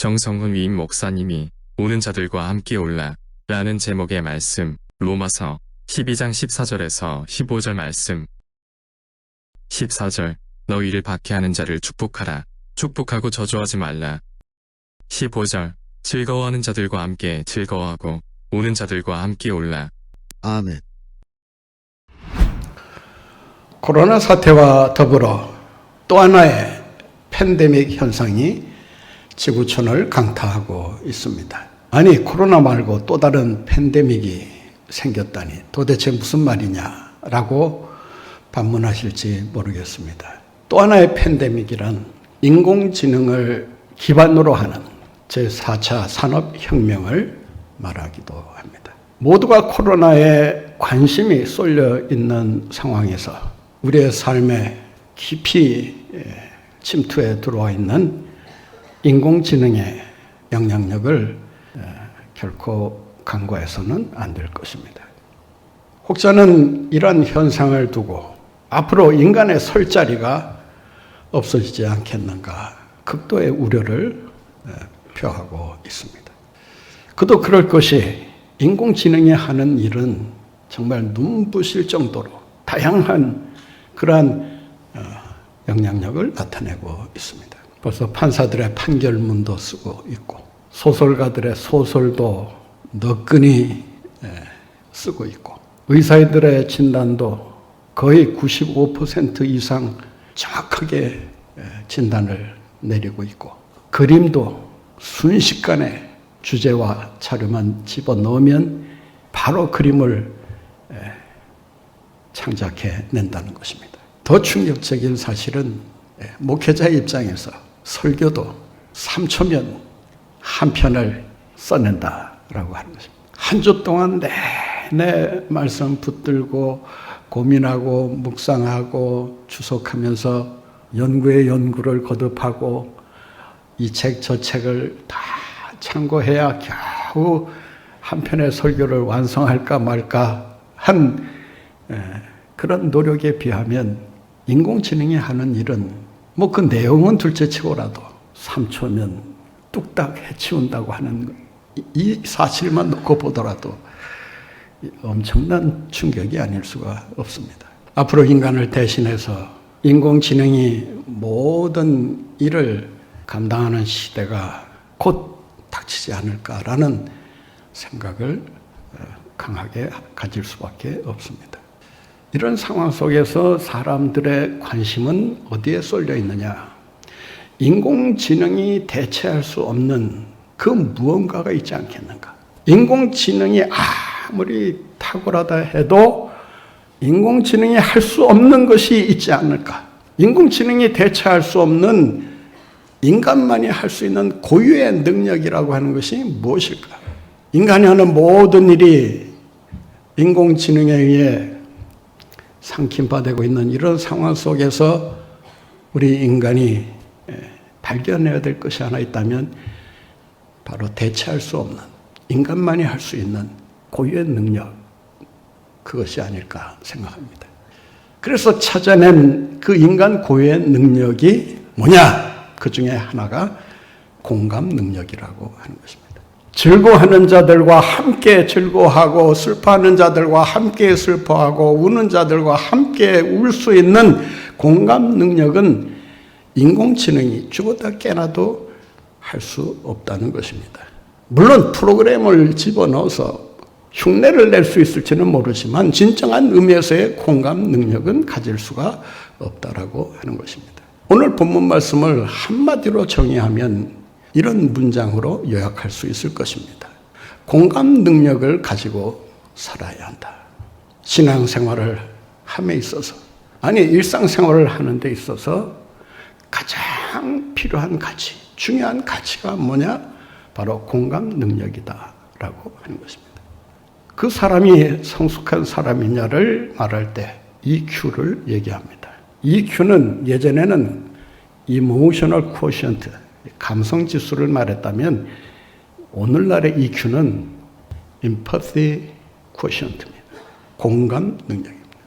정성훈 위임 목사님이 오는 자들과 함께 올라 라는 제목의 말씀, 로마서 12장 14절에서 15절 말씀. 14절, 너희를 박해하는 자를 축복하라. 축복하고 저주하지 말라. 15절, 즐거워하는 자들과 함께 즐거워하고 오는 자들과 함께 올라. 아멘. 코로나 사태와 더불어 또 하나의 팬데믹 현상이 지구촌을 강타하고 있습니다. 아니, 코로나 말고 또 다른 팬데믹이 생겼다니 도대체 무슨 말이냐라고 반문하실지 모르겠습니다. 또 하나의 팬데믹이란 인공지능을 기반으로 하는 제4차 산업혁명을 말하기도 합니다. 모두가 코로나에 관심이 쏠려 있는 상황에서 우리의 삶에 깊이 침투해 들어와 있는 인공지능의 영향력을 결코 간과해서는 안 될 것입니다. 혹자는 이런 현상을 두고 앞으로 인간의 설 자리가 없어지지 않겠는가 극도의 우려를 표하고 있습니다. 그도 그럴 것이 인공지능이 하는 일은 정말 눈부실 정도로 다양한 그러한 영향력을 나타내고 있습니다. 벌써 판사들의 판결문도 쓰고 있고 소설가들의 소설도 너끈히 쓰고 있고 의사들의 진단도 거의 95% 이상 정확하게 진단을 내리고 있고 그림도 순식간에 주제와 자료만 집어넣으면 바로 그림을 창작해낸다는 것입니다. 더 충격적인 사실은 목회자 입장에서 설교도 3초면 한 편을 써낸다라고 하는 것입니다. 한 주 동안 내내 말씀 붙들고 고민하고 묵상하고 주석하면서 연구에 연구를 거듭하고 이 책 저 책을 다 참고해야 겨우 한 편의 설교를 완성할까 말까 한 그런 노력에 비하면 인공지능이 하는 일은 뭐 그 내용은 둘째치고라도 3초면 뚝딱 해치운다고 하는 이 사실만 놓고 보더라도 엄청난 충격이 아닐 수가 없습니다. 앞으로 인간을 대신해서 인공지능이 모든 일을 감당하는 시대가 곧 닥치지 않을까라는 생각을 강하게 가질 수밖에 없습니다. 이런 상황 속에서 사람들의 관심은 어디에 쏠려 있느냐? 인공지능이 대체할 수 없는 그 무언가가 있지 않겠는가? 인공지능이 아무리 탁월하다 해도 인공지능이 할 수 없는 것이 있지 않을까? 인공지능이 대체할 수 없는 인간만이 할 수 있는 고유의 능력이라고 하는 것이 무엇일까? 인간이 하는 모든 일이 인공지능에 의해 상kim화되고 있는 이런 상황 속에서 우리 인간이 발견해야 될 것이 하나 있다면 바로 대체할 수 없는 인간만이 할 수 있는 고유의 능력, 그것이 아닐까 생각합니다. 그래서 찾아낸 그 인간 고유의 능력이 뭐냐? 그 중에 하나가 공감 능력이라고 하는 것입니다. 즐거워하는 자들과 함께 즐거워하고 슬퍼하는 자들과 함께 슬퍼하고 우는 자들과 함께 울 수 있는 공감 능력은 인공지능이 죽었다 깨나도 할 수 없다는 것입니다. 물론 프로그램을 집어넣어서 흉내를 낼 수 있을지는 모르지만 진정한 의미에서의 공감 능력은 가질 수가 없다라고 하는 것입니다. 오늘 본문 말씀을 한마디로 정의하면 이런 문장으로 요약할 수 있을 것입니다. 공감 능력을 가지고 살아야 한다. 신앙생활을 함에 있어서, 아니 일상생활을 하는 데 있어서 가장 필요한 가치, 중요한 가치가 뭐냐? 바로 공감 능력이다라고 하는 것입니다. 그 사람이 성숙한 사람이냐를 말할 때 EQ를 얘기합니다. EQ는 예전에는 Emotional Quotient, 감성 지수를 말했다면 오늘날의 EQ는 Empathy Quotient입니다. 공감 능력입니다.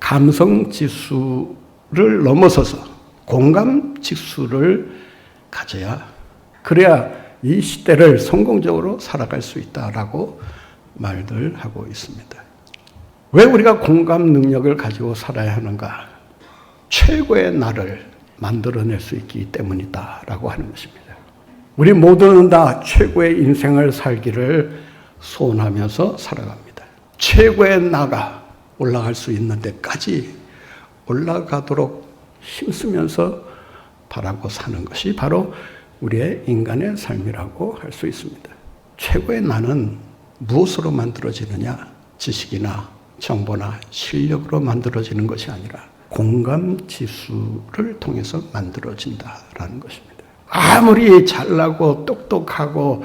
감성 지수를 넘어서서 공감 지수를 가져야, 그래야 이 시대를 성공적으로 살아갈 수 있다라고 말들 하고 있습니다. 왜 우리가 공감 능력을 가지고 살아야 하는가? 최고의 나를 만들어낼 수 있기 때문이다라고 하는 것입니다. 우리 모두는 다 최고의 인생을 살기를 소원하면서 살아갑니다. 최고의 나가 올라갈 수 있는 데까지 올라가도록 힘쓰면서 바라고 사는 것이 바로 우리의 인간의 삶이라고 할 수 있습니다. 최고의 나는 무엇으로 만들어지느냐? 지식이나 정보나 실력으로 만들어지는 것이 아니라 공감 지수를 통해서 만들어진다라는 것입니다. 아무리 잘나고 똑똑하고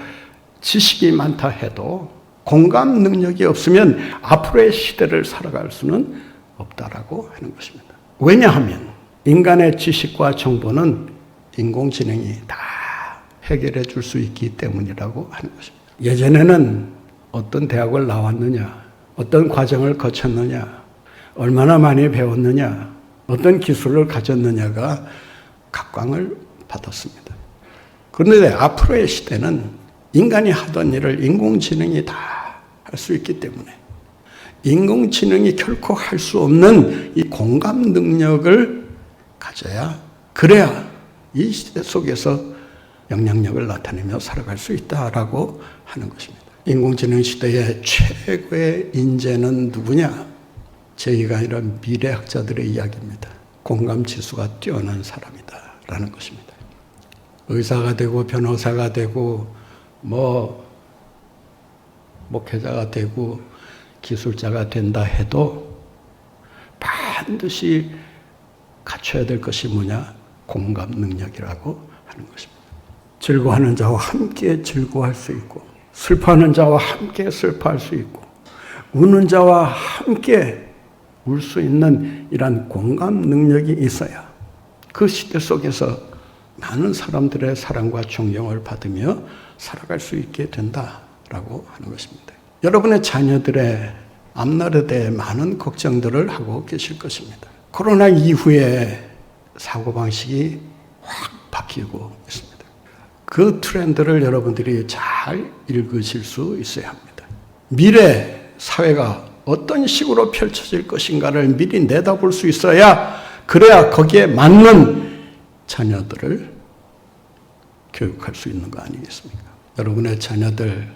지식이 많다 해도 공감 능력이 없으면 앞으로의 시대를 살아갈 수는 없다라고 하는 것입니다. 왜냐하면 인간의 지식과 정보는 인공지능이 다 해결해 줄 수 있기 때문이라고 하는 것입니다. 예전에는 어떤 대학을 나왔느냐, 어떤 과정을 거쳤느냐, 얼마나 많이 배웠느냐, 어떤 기술을 가졌느냐가 각광을 받았습니다. 그런데 앞으로의 시대는 인간이 하던 일을 인공지능이 다 할 수 있기 때문에 인공지능이 결코 할 수 없는 이 공감 능력을 가져야, 그래야 이 시대 속에서 영향력을 나타내며 살아갈 수 있다라고 하는 것입니다. 인공지능 시대의 최고의 인재는 누구냐? 제의가 아니라 미래학자들의 이야기입니다. 공감지수가 뛰어난 사람이다라는 것입니다. 의사가 되고 변호사가 되고 목회자가 되고 기술자가 된다 해도 반드시 갖춰야 될 것이 뭐냐? 공감 능력이라고 하는 것입니다. 즐거워하는 자와 함께 즐거워할 수 있고, 슬퍼하는 자와 함께 슬퍼할 수 있고, 우는 자와 함께 울 수 있는 이러한 공감 능력이 있어야 그 시대 속에서 많은 사람들의 사랑과 존경을 받으며 살아갈 수 있게 된다라고 하는 것입니다. 여러분의 자녀들의 앞날에 대해 많은 걱정들을 하고 계실 것입니다. 코로나 이후에 사고방식이 확 바뀌고 있습니다. 그 트렌드를 여러분들이 잘 읽으실 수 있어야 합니다. 미래 사회가 어떤 식으로 펼쳐질 것인가를 미리 내다볼 수 있어야, 그래야 거기에 맞는 자녀들을 교육할 수 있는 거 아니겠습니까? 여러분의 자녀들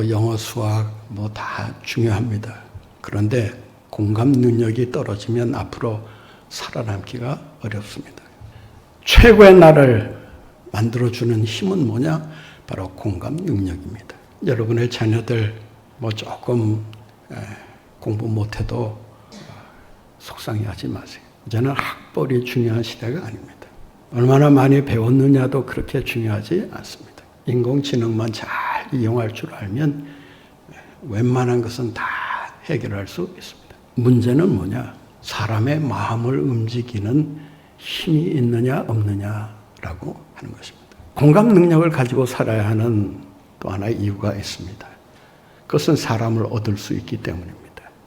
영어, 수학 다 중요합니다. 그런데 공감 능력이 떨어지면 앞으로 살아남기가 어렵습니다. 최고의 나를 만들어주는 힘은 뭐냐? 바로 공감 능력입니다. 여러분의 자녀들 조금 공부 못해도 속상해하지 마세요. 이제는 학벌이 중요한 시대가 아닙니다. 얼마나 많이 배웠느냐도 그렇게 중요하지 않습니다. 인공지능만 잘 이용할 줄 알면 웬만한 것은 다 해결할 수 있습니다. 문제는 뭐냐? 사람의 마음을 움직이는 힘이 있느냐 없느냐라고 하는 것입니다. 공감 능력을 가지고 살아야 하는 또 하나의 이유가 있습니다. 그것은 사람을 얻을 수 있기 때문입니다.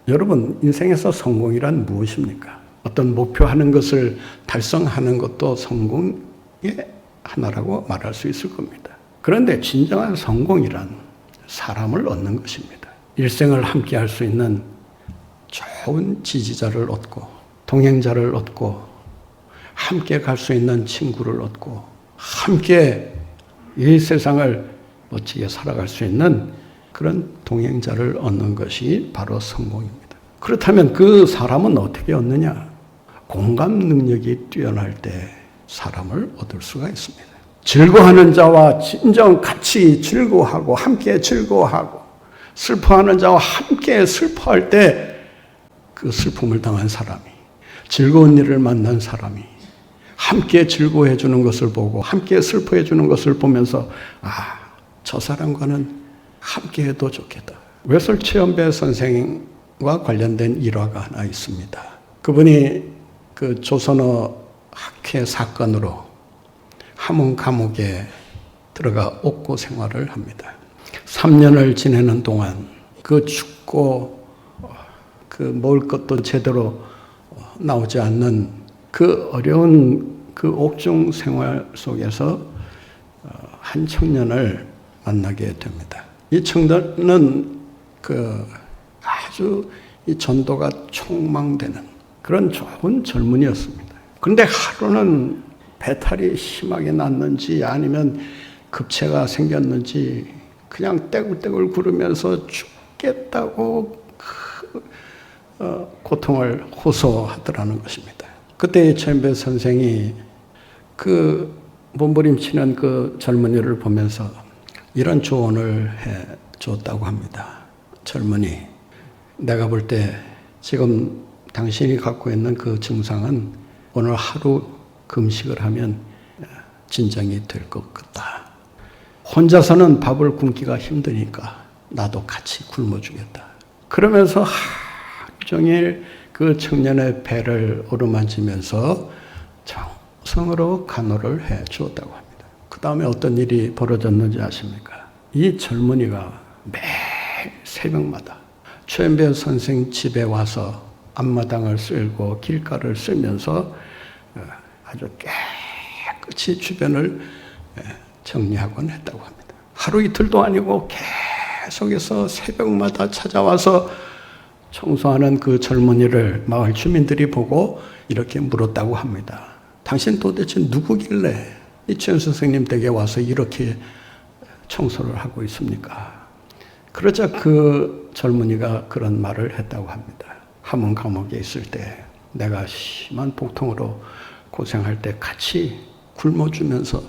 여러분, 인생에서 성공이란 무엇입니까? 어떤 목표하는 것을 달성하는 것도 성공의 하나라고 말할 수 있을 겁니다. 그런데 진정한 성공이란 사람을 얻는 것입니다. 일생을 함께 할 수 있는 좋은 지지자를 얻고, 동행자를 얻고, 함께 갈 수 있는 친구를 얻고, 함께 이 세상을 멋지게 살아갈 수 있는 그런 동행자를 얻는 것이 바로 성공입니다. 그렇다면 그 사람은 어떻게 얻느냐? 공감 능력이 뛰어날 때 사람을 얻을 수가 있습니다. 즐거워하는 자와 진정 같이 즐거워하고 함께 즐거워하고, 슬퍼하는 자와 함께 슬퍼할 때 그 슬픔을 당한 사람이, 즐거운 일을 만난 사람이 함께 즐거워해 주는 것을 보고 함께 슬퍼해 주는 것을 보면서 저 사람과는 함께 해도 좋겠다. 외솔 최연배 선생과 관련된 일화가 하나 있습니다. 그분이 그 조선어 학회 사건으로 함흥 감옥에 들어가 옥고 생활을 합니다. 3년을 지내는 동안 그 춥고 먹을 것도 제대로 나오지 않는 그 어려운 그 옥중 생활 속에서 한 청년을 만나게 됩니다. 이 청년은 아주 이 전도가 촉망되는 그런 좋은 젊은이였습니다. 그런데 하루는 배탈이 심하게 났는지 아니면 급체가 생겼는지 그냥 떼굴떼굴 구르면서 죽겠다고 고통을 호소하더라는 것입니다. 그때 최은배 선생이 그 몸부림치는 그 젊은이를 보면서 이런 조언을 해 줬다고 합니다. 젊은이, 내가 볼 때 지금 당신이 갖고 있는 그 증상은 오늘 하루 금식을 하면 진정이 될 것 같다. 혼자서는 밥을 굶기가 힘드니까 나도 같이 굶어주겠다. 그러면서 하루 종일 그 청년의 배를 어루만지면서 정성으로 간호를 해 주었다고 합니다. 그 다음에 어떤 일이 벌어졌는지 아십니까? 이 젊은이가 매일 새벽마다 최은배 선생 집에 와서 앞마당을 쓸고 길가를 쓸면서 아주 깨끗이 주변을 정리하곤 했다고 합니다. 하루 이틀도 아니고 계속해서 새벽마다 찾아와서 청소하는 그 젊은이를 마을 주민들이 보고 이렇게 물었다고 합니다. 당신 도대체 누구길래 이 최 선생님 댁에 와서 이렇게 청소를 하고 있습니까? 그러자 그 젊은이가 그런 말을 했다고 합니다. 함흥 감옥에 있을 때 내가 심한 복통으로 고생할 때 같이 굶어주면서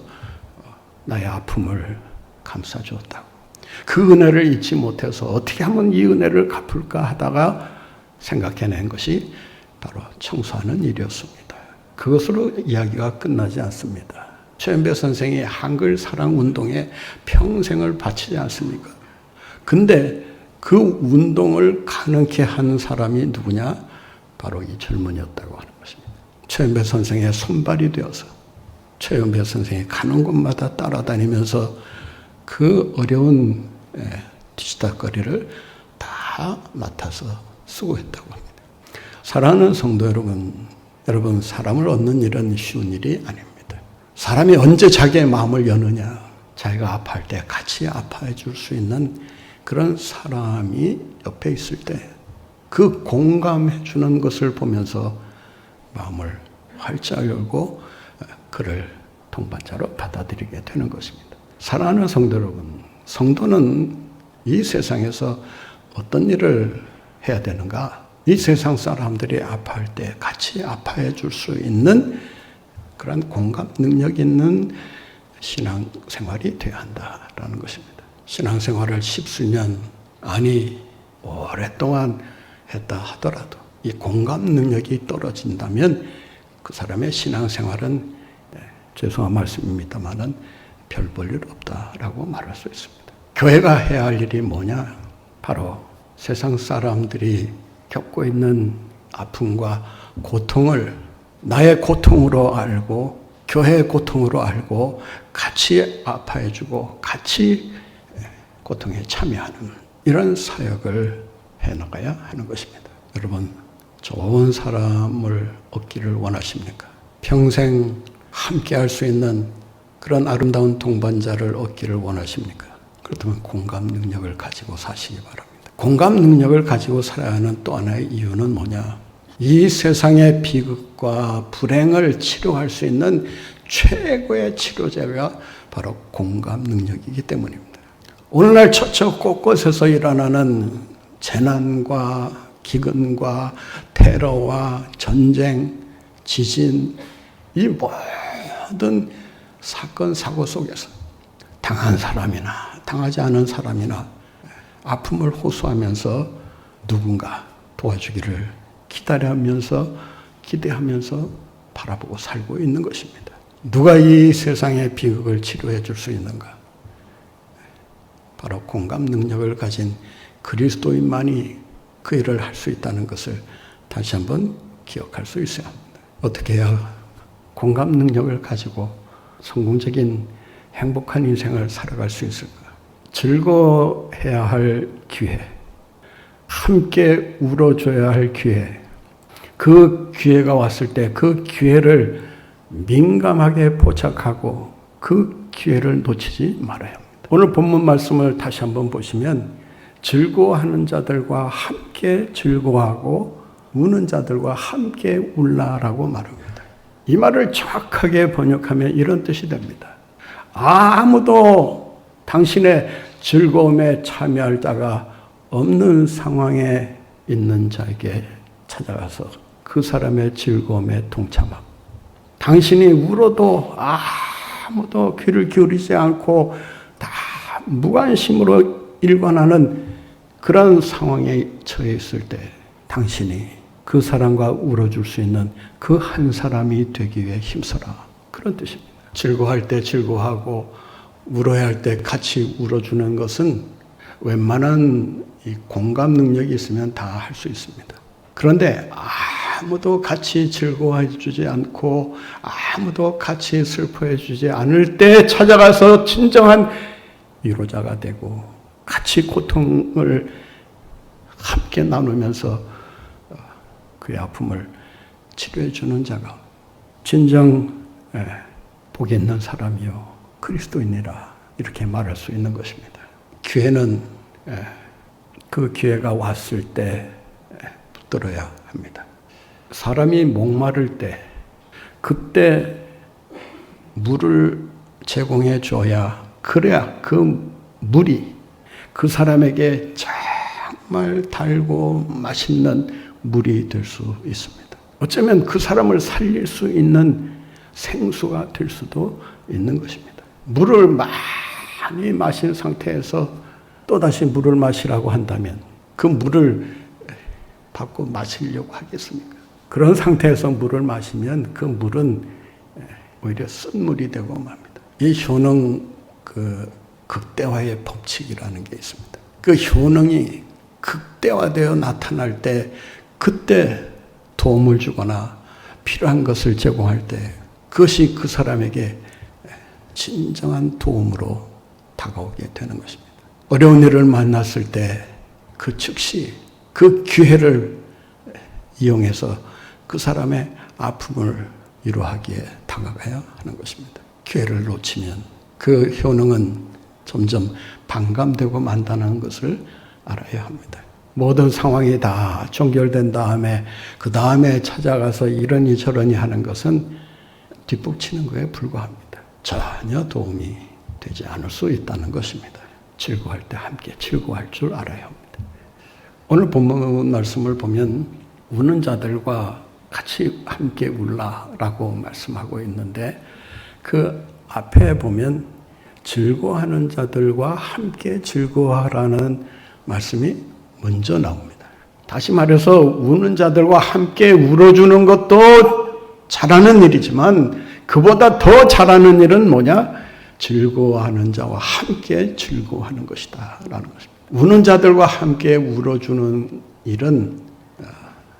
나의 아픔을 감싸주었다고. 그 은혜를 잊지 못해서 어떻게 하면 이 은혜를 갚을까 하다가 생각해낸 것이 바로 청소하는 일이었습니다. 그것으로 이야기가 끝나지 않습니다. 최은배 선생이 한글 사랑 운동에 평생을 바치지 않습니까? 근데 그 운동을 가능케 한 사람이 누구냐? 바로 이 젊은이였다고 하는 것입니다. 최은배 선생의 손발이 되어서 최은배 선생이 가는 곳마다 따라다니면서 그 어려운 뒤치다거리를 다 맡아서 수고했다고 합니다. 사랑하는 성도 여러분 사람을 얻는 일은 쉬운 일이 아닙니다. 사람이 언제 자기의 마음을 여느냐, 자기가 아파할 때 같이 아파해 줄 수 있는 그런 사람이 옆에 있을 때 그 공감해 주는 것을 보면서 마음을 활짝 열고 그를 동반자로 받아들이게 되는 것입니다. 사랑하는 성도 여러분, 성도는 이 세상에서 어떤 일을 해야 되는가? 이 세상 사람들이 아파할 때 같이 아파해 줄 수 있는 그런 공감 능력 있는 신앙생활이 되어야 한다라는 것입니다. 신앙생활을 십수년, 아니 오랫동안 했다 하더라도 이 공감 능력이 떨어진다면 그 사람의 신앙생활은 죄송한 말씀입니다만은 별 볼 일 없다라고 말할 수 있습니다. 교회가 해야 할 일이 뭐냐? 바로 세상 사람들이 겪고 있는 아픔과 고통을 나의 고통으로 알고 교회의 고통으로 알고 같이 아파해주고 같이 고통에 참여하는 이런 사역을 해나가야 하는 것입니다. 여러분, 좋은 사람을 얻기를 원하십니까? 평생 함께 할 수 있는 그런 아름다운 동반자를 얻기를 원하십니까? 그렇다면 공감 능력을 가지고 사시기 바랍니다. 공감 능력을 가지고 살아야 하는 또 하나의 이유는 뭐냐? 이 세상의 비극과 불행을 치료할 수 있는 최고의 치료제가 바로 공감 능력이기 때문입니다. 오늘날 처처 곳곳에서 일어나는 재난과 기근과 테러와 전쟁, 지진, 이 모든 사건, 사고 속에서 당한 사람이나 당하지 않은 사람이나 아픔을 호소하면서 누군가 도와주기를 기다리면서 기대하면서 바라보고 살고 있는 것입니다. 누가 이 세상의 비극을 치료해 줄 수 있는가? 바로 공감 능력을 가진 그리스도인만이 그 일을 할 수 있다는 것을 다시 한번 기억할 수 있어야 합니다. 어떻게 해야 공감 능력을 가지고 성공적인 행복한 인생을 살아갈 수 있을까? 즐거워해야 할 기회, 함께 울어줘야 할 기회, 그 기회가 왔을 때 그 기회를 민감하게 포착하고 그 기회를 놓치지 말아야 합니다. 오늘 본문 말씀을 다시 한번 보시면 즐거워하는 자들과 함께 즐거워하고 우는 자들과 함께 울라라고 말합니다. 이 말을 정확하게 번역하면 이런 뜻이 됩니다. 아무도 당신의 즐거움에 참여할 자가 없는 상황에 있는 자에게 찾아가서 그 사람의 즐거움에 동참하고, 당신이 울어도 아무도 귀를 기울이지 않고 다 무관심으로 일관하는 그런 상황에 처해 있을 때 당신이 그 사람과 울어줄 수 있는 그 한 사람이 되기 위해 힘써라, 그런 뜻입니다. 즐거워할 때 즐거워하고 울어야 할 때 같이 울어주는 것은 웬만한 이 공감 능력이 있으면 다 할 수 있습니다. 그런데 아무도 같이 즐거워해 주지 않고 아무도 같이 슬퍼해 주지 않을 때 찾아가서 진정한 위로자가 되고 같이 고통을 함께 나누면서 그의 아픔을 치료해 주는 자가 진정 복 있는 사람이요 그리스도인이라, 이렇게 말할 수 있는 것입니다. 기회는 그 기회가 왔을 때 붙들어야 합니다. 사람이 목마를 때 그때 물을 제공해 줘야, 그래야 그 물이 그 사람에게 정말 달고 맛있는 물이 될 수 있습니다. 어쩌면 그 사람을 살릴 수 있는 생수가 될 수도 있는 것입니다. 물을 많이 마신 상태에서 또다시 물을 마시라고 한다면 그 물을 받고 마시려고 하겠습니까? 그런 상태에서 물을 마시면 그 물은 오히려 쓴 물이 되고 맙니다. 이 효능 극대화의 법칙이라는 게 있습니다. 그 효능이 극대화되어 나타날 때 그때 도움을 주거나 필요한 것을 제공할 때 그것이 그 사람에게 진정한 도움으로 다가오게 되는 것입니다. 어려운 일을 만났을 때 그 즉시 그 기회를 이용해서 그 사람의 아픔을 위로하기에 다가가야 하는 것입니다. 기회를 놓치면 그 효능은 점점 반감되고 만다는 것을 알아야 합니다. 모든 상황이 다 종결된 다음에 그 다음에 찾아가서 이러니 저러니 하는 것은 뒷북치는 것에 불과합니다. 전혀 도움이 되지 않을 수 있다는 것입니다. 즐거워할 때 함께 즐거워할 줄 알아야 합니다. 오늘 본문 말씀을 보면 우는 자들과 같이 함께 울라라고 말씀하고 있는데 그 앞에 보면 즐거워하는 자들과 함께 즐거워하라는 말씀이 먼저 나옵니다. 다시 말해서 우는 자들과 함께 울어주는 것도 잘하는 일이지만 그보다 더 잘하는 일은 뭐냐? 즐거워하는 자와 함께 즐거워하는 것이다 라는 것입니다. 우는 자들과 함께 울어주는 일은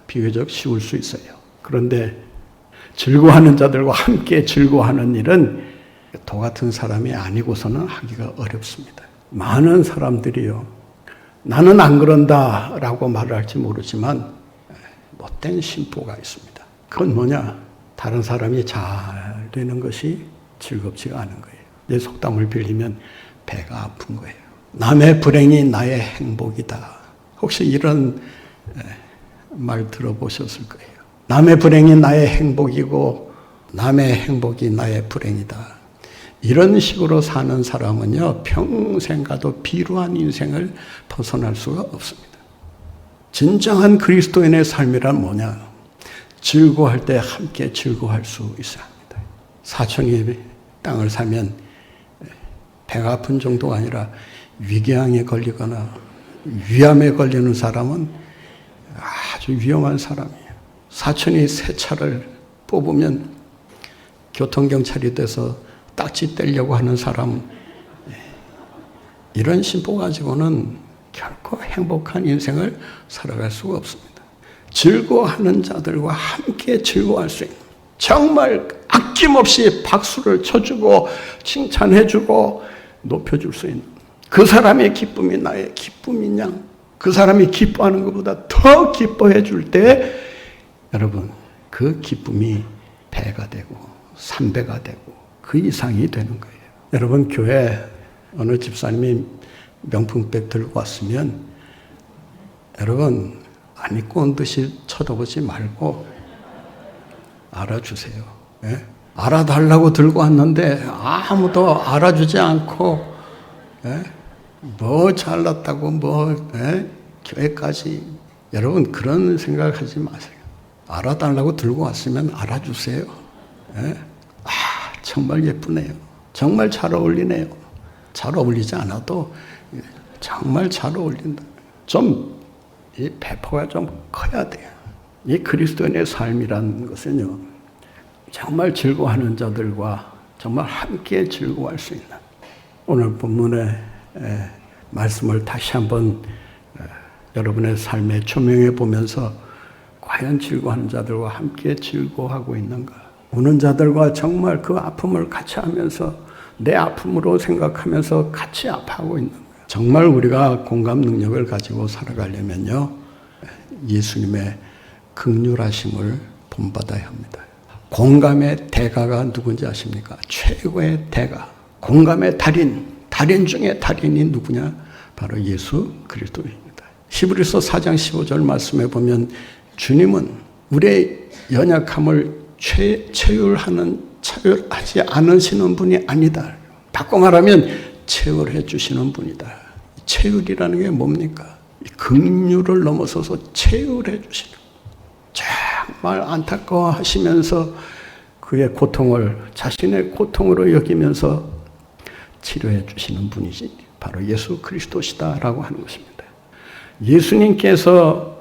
비교적 쉬울 수 있어요. 그런데 즐거워하는 자들과 함께 즐거워하는 일은 도 같은 사람이 아니고서는 하기가 어렵습니다. 많은 사람들이요, 나는 안 그런다 라고 말을 할지 모르지만 못된 심보가 있습니다. 그건 뭐냐? 다른 사람이 잘 되는 것이 즐겁지가 않은 거예요. 내 속담을 빌리면 배가 아픈 거예요. 남의 불행이 나의 행복이다. 혹시 이런 말 들어보셨을 거예요. 남의 불행이 나의 행복이고 남의 행복이 나의 불행이다. 이런 식으로 사는 사람은요, 평생 가도 비루한 인생을 벗어날 수가 없습니다. 진정한 그리스도인의 삶이란 뭐냐? 즐거워할 때 함께 즐거워할 수 있어야 합니다. 사촌이 땅을 사면 배가 아픈 정도가 아니라 위궤양에 걸리거나 위암에 걸리는 사람은 아주 위험한 사람이에요. 사촌이 새 차를 뽑으면 교통경찰이 돼서 딱지 떼려고 하는 사람, 이런 심보 가지고는 결코 행복한 인생을 살아갈 수가 없습니다. 즐거워하는 자들과 함께 즐거워할 수 있는, 정말 아낌없이 박수를 쳐주고 칭찬해주고 높여줄 수 있는 그 사람의 기쁨이 나의 기쁨인 양, 그 사람이 기뻐하는 것보다 더 기뻐해 줄 때 여러분 그 기쁨이 배가 되고 3배가 되고 그 이상이 되는 거예요. 여러분 교회 어느 집사님이 명품백 들고 왔으면 여러분 안 입고 온 듯이 쳐다보지 말고 알아주세요. 예? 알아달라고 들고 왔는데 아무도 알아주지 않고 예? 뭐 잘났다고 예? 교회까지 여러분 그런 생각하지 마세요. 알아달라고 들고 왔으면 알아주세요. 예? 정말 예쁘네요. 정말 잘 어울리네요. 잘 어울리지 않아도 정말 잘 어울린다. 이 배포가 좀 커야 돼요. 이 그리스도인의 삶이라는 것은요, 정말 즐거워하는 자들과 정말 함께 즐거워할 수 있는 오늘 본문의 말씀을 다시 한번 여러분의 삶에 조명해 보면서 과연 즐거워하는 자들과 함께 즐거워하고 있는가? 우는 자들과 정말 그 아픔을 같이 하면서 내 아픔으로 생각하면서 같이 아파하고 있는가? 정말 우리가 공감 능력을 가지고 살아가려면요, 예수님의 긍휼하심을 본받아야 합니다. 공감의 대가가 누군지 아십니까? 최고의 대가, 공감의 달인 중에 달인이 누구냐? 바로 예수 그리스도입니다. 히브리서 4장 15절 말씀에 보면 주님은 우리의 연약함을 체휼하지 않으시는 분이 아니다. 바꿔 말하면 체휼해 주시는 분이다. 체휼이라는 게 뭡니까? 긍휼을 넘어서서 체휼해 주시는, 정말 안타까워하시면서 그의 고통을 자신의 고통으로 여기면서 치료해 주시는 분이지 바로 예수 그리스도시다라고 하는 것입니다. 예수님께서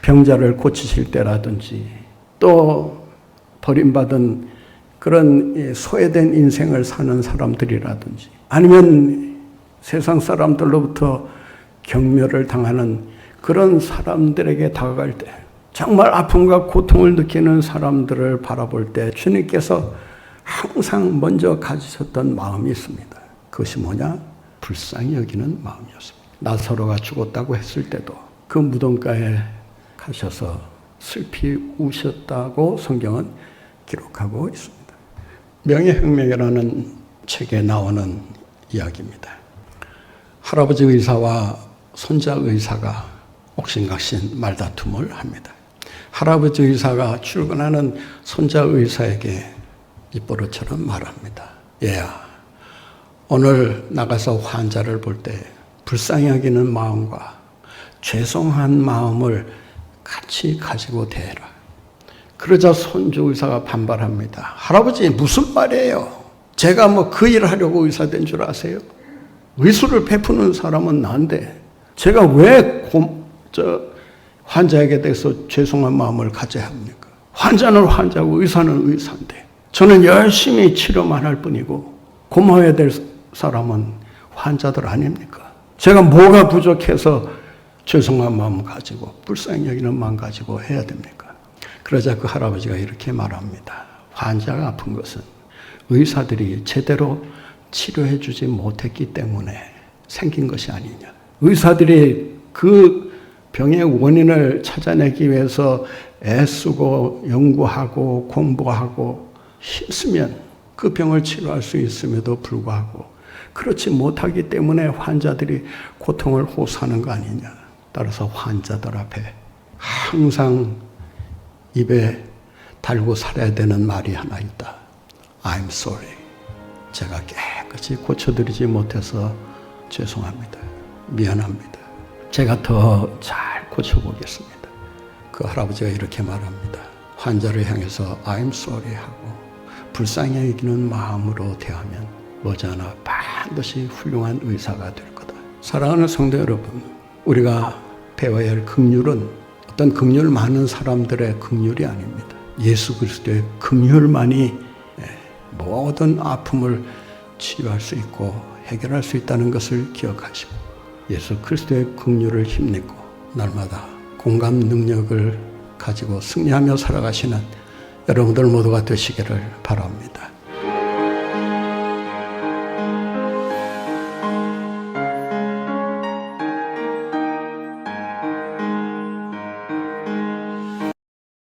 병자를 고치실 때라든지 또 버림받은 그런 소외된 인생을 사는 사람들이라든지 아니면 세상 사람들로부터 경멸을 당하는 그런 사람들에게 다가갈 때 정말 아픔과 고통을 느끼는 사람들을 바라볼 때 주님께서 항상 먼저 가지셨던 마음이 있습니다. 그것이 뭐냐? 불쌍히 여기는 마음이었습니다. 나사로가 죽었다고 했을 때도 그 무덤가에 가셔서 슬피 우셨다고 성경은 기록하고 있습니다. 명예혁명이라는 책에 나오는 이야기입니다. 할아버지 의사와 손자 의사가 옥신각신 말다툼을 합니다. 할아버지 의사가 출근하는 손자 의사에게 입버릇처럼 말합니다. 얘야, 오늘 나가서 환자를 볼 때 불쌍히 여기는 마음과 죄송한 마음을 같이 가지고 대해라. 그러자 손주 의사가 반발합니다. 할아버지 무슨 말이에요? 제가 뭐 그 일을 하려고 의사 된 줄 아세요? 의술을 베푸는 사람은 난데 제가 왜 환자에게 대해서 죄송한 마음을 가져야 합니까? 환자는 환자고 의사는 의사인데 저는 열심히 치료만 할 뿐이고 고마워야 될 사람은 환자들 아닙니까? 제가 뭐가 부족해서 죄송한 마음 가지고 불쌍히 여기는 마음 가지고 해야 됩니까? 그러자 그 할아버지가 이렇게 말합니다. 환자가 아픈 것은 의사들이 제대로 치료해 주지 못했기 때문에 생긴 것이 아니냐. 의사들이 그 병의 원인을 찾아내기 위해서 애쓰고 연구하고 공부하고 힘쓰면 그 병을 치료할 수 있음에도 불구하고 그렇지 못하기 때문에 환자들이 고통을 호소하는 거 아니냐. 따라서 환자들 앞에 항상 입에 달고 살아야 되는 말이 하나 있다. I'm sorry. 제가 깨끗이 고쳐드리지 못해서 죄송합니다. 미안합니다. 제가 더 잘 고쳐보겠습니다. 그 할아버지가 이렇게 말합니다. 환자를 향해서 I'm sorry 하고 불쌍히 여기는 마음으로 대하면 머지않아 반드시 훌륭한 의사가 될 거다. 사랑하는 성도 여러분, 우리가 배워야 할 긍휼은 어떤 긍휼 많은 사람들의 긍휼이 아닙니다. 예수 그리스도의 긍휼만이 모든 아픔을 치유할 수 있고 해결할 수 있다는 것을 기억하시고 예수 그리스도의 긍휼을 힘내고 날마다 공감 능력을 가지고 승리하며 살아가시는 여러분들 모두가 되시기를 바랍니다.